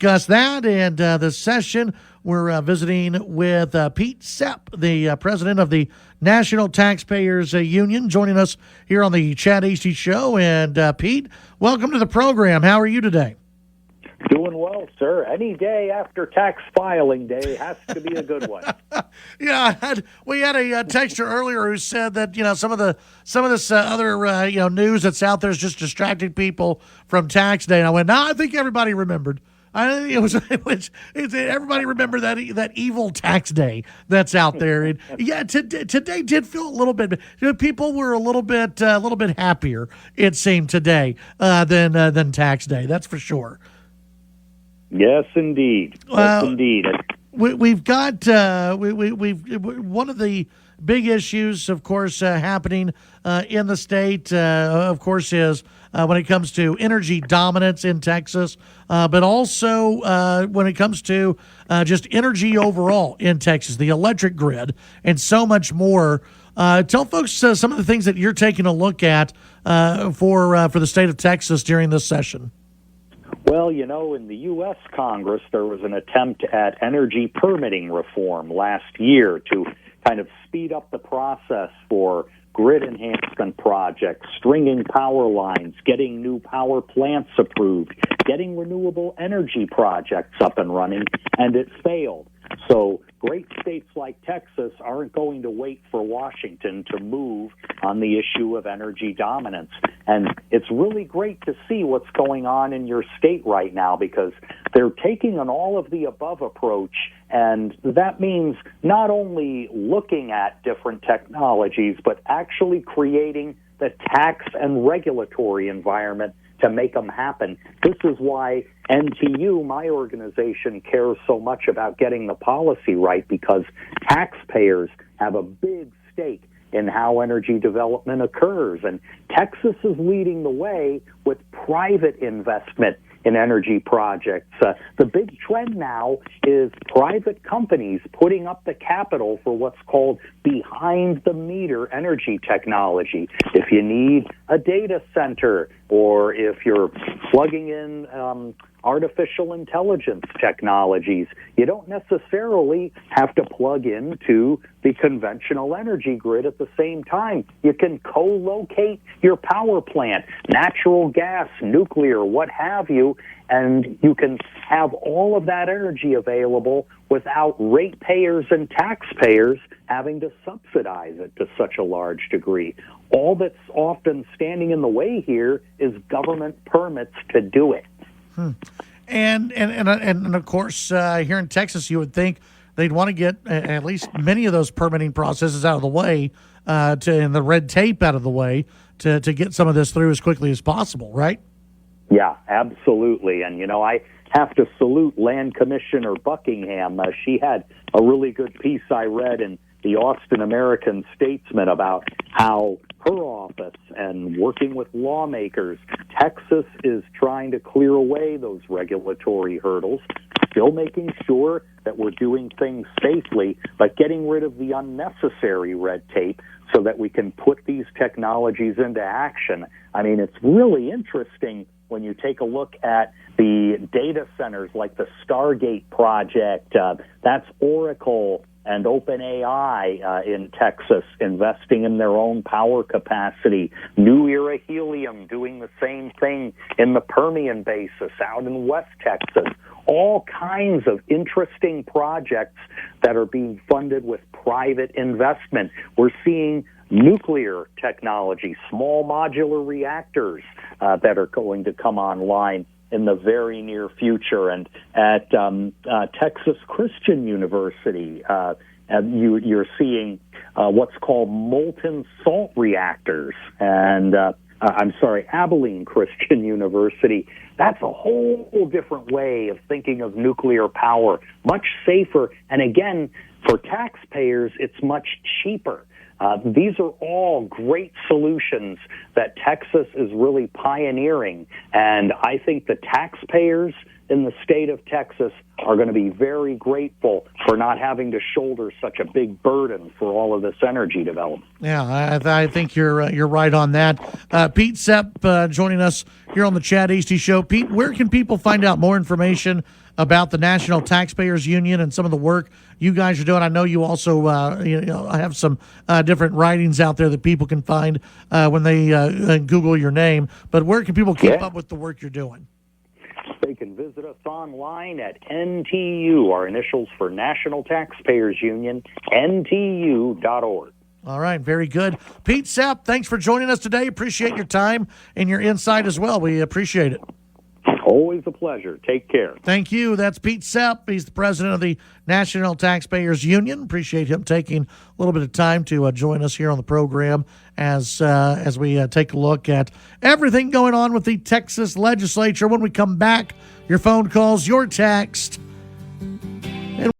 discuss that and the session. We're visiting with Pete Sepp, the president of the National Taxpayers Union, joining us here on the Chad Hasty Show. And Pete, welcome to the program. How are you today? Doing well, sir. Any day after tax filing day has to be a good one. Yeah, we had a texter earlier who said that some of this other news that's out there is just distracting people from tax day. And I went, no, I think everybody remembered. I think everybody remember that evil tax day that's out there. And yeah, today did feel a little bit. People were a little bit happier, it seemed, today than tax day. That's for sure. Yes, indeed. Yes, indeed. We've got we've one of the big issues, of course, happening in the state, of course, is when it comes to energy dominance in Texas, but also when it comes to just energy overall in Texas, the electric grid, and so much more. Tell folks some of the things that you're taking a look at for the state of Texas during this session. Well, in the U.S. Congress, there was an attempt at energy permitting reform last year to kind of speed up the process for grid enhancement projects, stringing power lines, getting new power plants approved, getting renewable energy projects up and running, and it failed. So great states like Texas aren't going to wait for Washington to move on the issue of energy dominance. And it's really great to see what's going on in your state right now, because they're taking an all-of-the-above approach, and that means not only looking at different technologies, but actually creating the tax and regulatory environment to make them happen. This is why NTU, my organization, cares so much about getting the policy right, because taxpayers have a big stake in how energy development occurs. And Texas is leading the way with private investment in energy projects. The big trend now is private companies putting up the capital for what's called behind-the-meter energy technology. If you need a data center, or if you're plugging in artificial intelligence technologies, you don't necessarily have to plug into the conventional energy grid at the same time. You can co-locate your power plant, natural gas, nuclear, what have you, and you can have all of that energy available without ratepayers and taxpayers having to subsidize it to such a large degree. All that's often standing in the way here is government permits to do it. And of course, here in Texas, you would think they'd want to get at least many of those permitting processes out of the way, and the red tape out of the way to get some of this through as quickly as possible, right? Yeah, absolutely. And, I have to salute Land Commissioner Buckingham. She had a really good piece I read in the Austin American Statesman about how her office and working with lawmakers, Texas is trying to clear away those regulatory hurdles, still making sure that we're doing things safely, but getting rid of the unnecessary red tape so that we can put these technologies into action. I mean, it's really interesting when you take a look at the data centers like the Stargate project. That's Oracle and OpenAI in Texas investing in their own power capacity. New Era Helium doing the same thing in the Permian Basin out in West Texas. All kinds of interesting projects that are being funded with private investment. We're seeing nuclear technology, small modular reactors that are going to come online in the very near future. And at Texas Christian University, you're seeing what's called molten salt reactors. And Abilene Christian University, that's a whole different way of thinking of nuclear power, much safer. And again, for taxpayers, it's much cheaper. These are all great solutions that Texas is really pioneering, and I think the taxpayers in the state of Texas are going to be very grateful for not having to shoulder such a big burden for all of this energy development. Yeah, I think you're right on that. Pete Sepp joining us here on the Chad Hasty Show. Pete, where can people find out more information about the National Taxpayers Union and some of the work you guys are doing? I know you also have some different writings out there that people can find when they Google your name. But where can people keep up with the work you're doing? They can visit us online at NTU, our initials for National Taxpayers Union, NTU.org. All right, very good. Pete Sepp, thanks for joining us today. Appreciate your time and your insight as well. We appreciate it. Always a pleasure. Take care. Thank you. That's Pete Sepp. He's the president of the National Taxpayers Union. Appreciate him taking a little bit of time to join us here on the program as we take a look at everything going on with the Texas legislature. When we come back, your phone calls, your text.